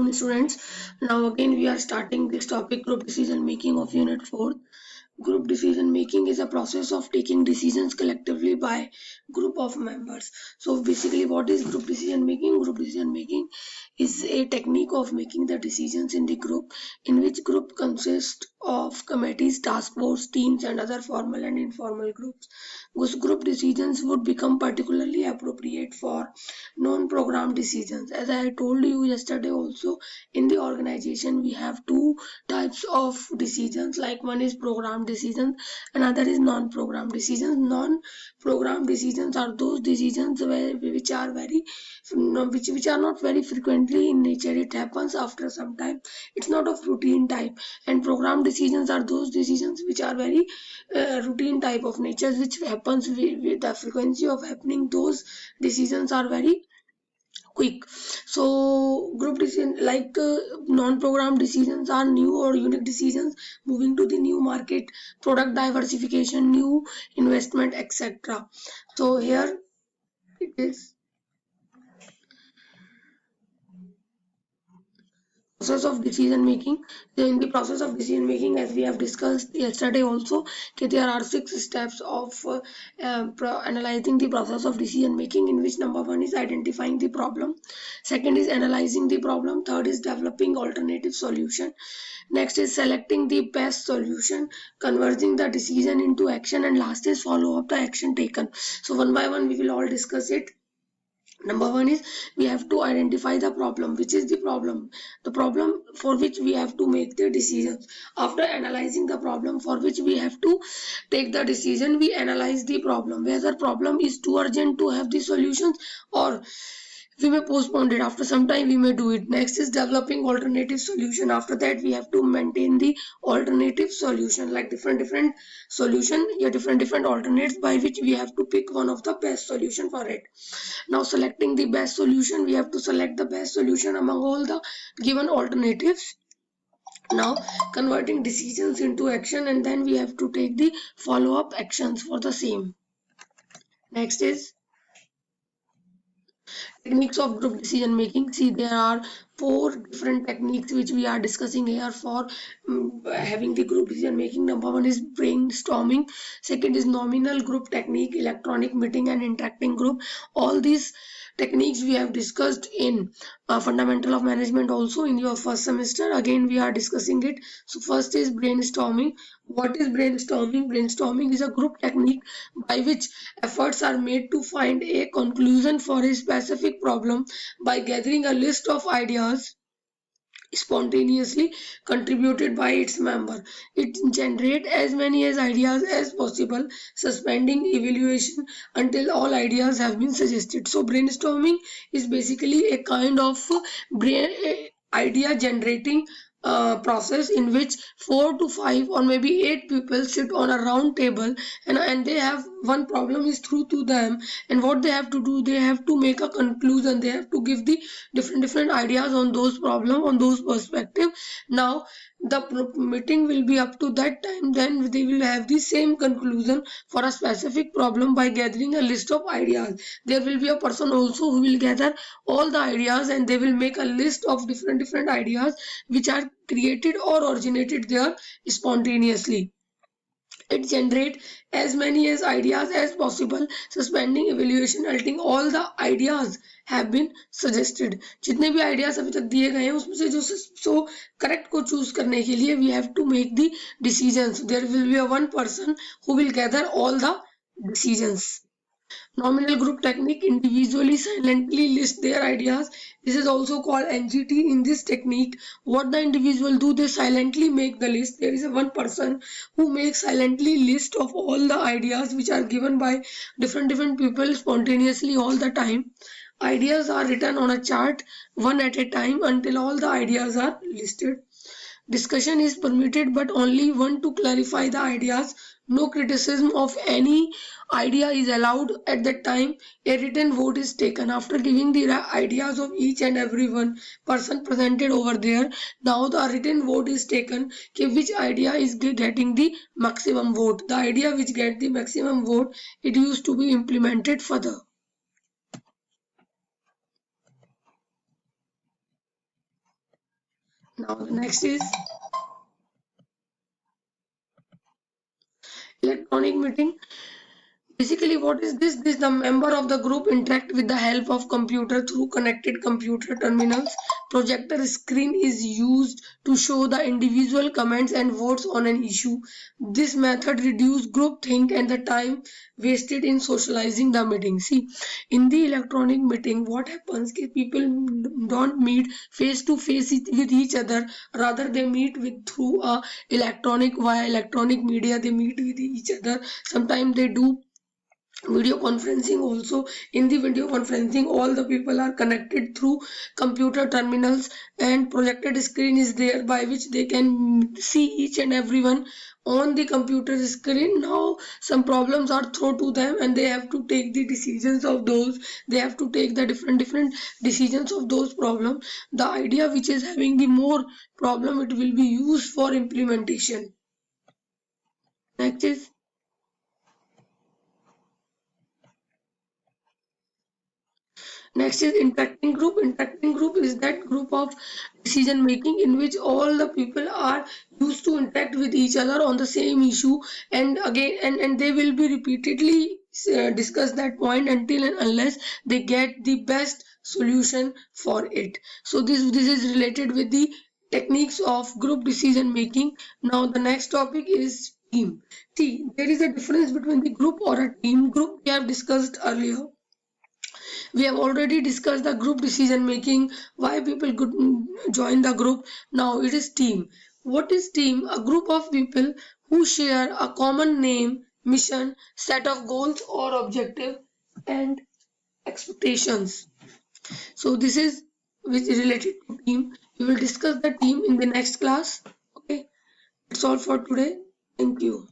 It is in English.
welcome students. Now again we are starting this topic group decision making of unit 4. Group decision making is a process of taking decisions collectively by group of members. So basically what is group decision making? Group decision making is a technique of making the decisions in the group, in which group consists of committees, task force, teams and other formal and informal groups. Those group decisions would become particularly appropriate for non-program decisions. As I told you yesterday also, in the organization we have two types of decisions, like one is program decisions, another is non-program decisions. Non-program decisions are those decisions which are very which are not very frequently in nature. It happens after some time. It's not of routine type. And program decisions are those decisions which are very routine type of nature, which happens with the frequency of happening. Those decisions are very quick. So group decision, like non-program decisions, are new or unique decisions moving to the new market, product diversification, new investment, etc. So here it is process of decision making. So in the process of decision making, as we have discussed yesterday also, okay, there are 6 steps of analyzing the process of decision making, in which number 1 is identifying the problem, second is analyzing the problem, third is developing alternative solution, next is selecting the best solution, converging the decision into action, and last is follow up the action taken. So one by one we will all discuss it. Number 1 is we have to identify the problem. Which is the problem? The problem for which we have to make the decisions. After analyzing the problem for which we have to take the decision, we analyze the problem, whether problem is too urgent to have the solutions, or we may postpone it. After some time we may do it. Next is developing alternative solution. After that we have to maintain the alternative solution, like different solution, yeah, different alternates by which we have to pick one of the best solution for it. Now selecting the best solution, we have to select the best solution among all the given alternatives. Now converting decisions into action, and then we have to take the follow-up actions for the same. Next is techniques of group decision making. See, there are 4 different techniques which we are discussing here for having the group decision making. Number 1 is brainstorming, second is nominal group technique, electronic meeting and interacting group. All these techniques we have discussed in fundamental of management also in your first semester. Again we are discussing it. So first is brainstorming. What is brainstorming? Brainstorming is a group technique by which efforts are made to find a conclusion for a specific problem by gathering a list of ideas spontaneously contributed by its member. It generates as many as ideas as possible, suspending evaluation until all ideas have been suggested. So brainstorming is basically a kind of idea generating process, in which 4 to 5 or maybe 8 people sit on a round table, and they have one problem is through to them, and what they have to do, they have to make a conclusion, they have to give the different ideas on those problem, on those perspective. Now the meeting will be up to that time, then they will have the same conclusion for a specific problem by gathering a list of ideas. There will be a person also who will gather all the ideas, and they will make a list of different ideas which are created or originated there spontaneously. It generates as many as ideas as possible, suspending evaluation until all the ideas have been suggested. जितने भी ideas अभी तक दिए गए हैं उसमें से जो correct को choose करने के लिए we have to make the decisions. There will be a one person who will gather all the decisions. Nominal group technique, individually silently list their ideas. This is also called NGT. In this technique, what the individual do, they silently make the list. There is a one person who makes silently list of all the ideas which are given by different people spontaneously all the time. Ideas are written on a chart one at a time until all the ideas are listed. Discussion is permitted, but only one to clarify the ideas. No criticism of any idea is allowed at that time. A written vote is taken after giving the ideas of each and every one person presented over there. Now the written vote is taken, which idea is getting the maximum vote. The idea which get the maximum vote, it used to be implemented further. Now the next is electronic meeting. Basically, what is this? This the member of the group interact with the help of computer through connected computer terminals. Projector screen is used to show the individual comments and votes on an issue. This method reduces groupthink and the time wasted in socializing the meeting. See, in the electronic meeting, what happens is people don't meet face to face with each other. Rather, they meet with through electronic via electronic media. They meet with each other. Sometimes they do video conferencing also. In the video conferencing, all the people are connected through computer terminals, and projected screen is there by which they can see each and everyone on the computer screen. Now some problems are thrown to them and they have to take the decisions of those. They have to take the different decisions of those problems. The idea which is having the more problem, it will be used for implementation. Next is Next is interacting group. Interacting group is that group of decision making in which all the people are used to interact with each other on the same issue, and again and they will be repeatedly discuss that point until and unless they get the best solution for it. So this is related with the techniques of group decision making. Now the next topic is team. See, there is a difference between the group or a team. Group we have discussed earlier. We have already discussed the group decision making, why people could join the group. Now it is team. What is team? A group of people who share a common name, mission, set of goals or objective, and expectations. So this is which is related to team. We will discuss the team in the next class. Okay, that's all for today. Thank you.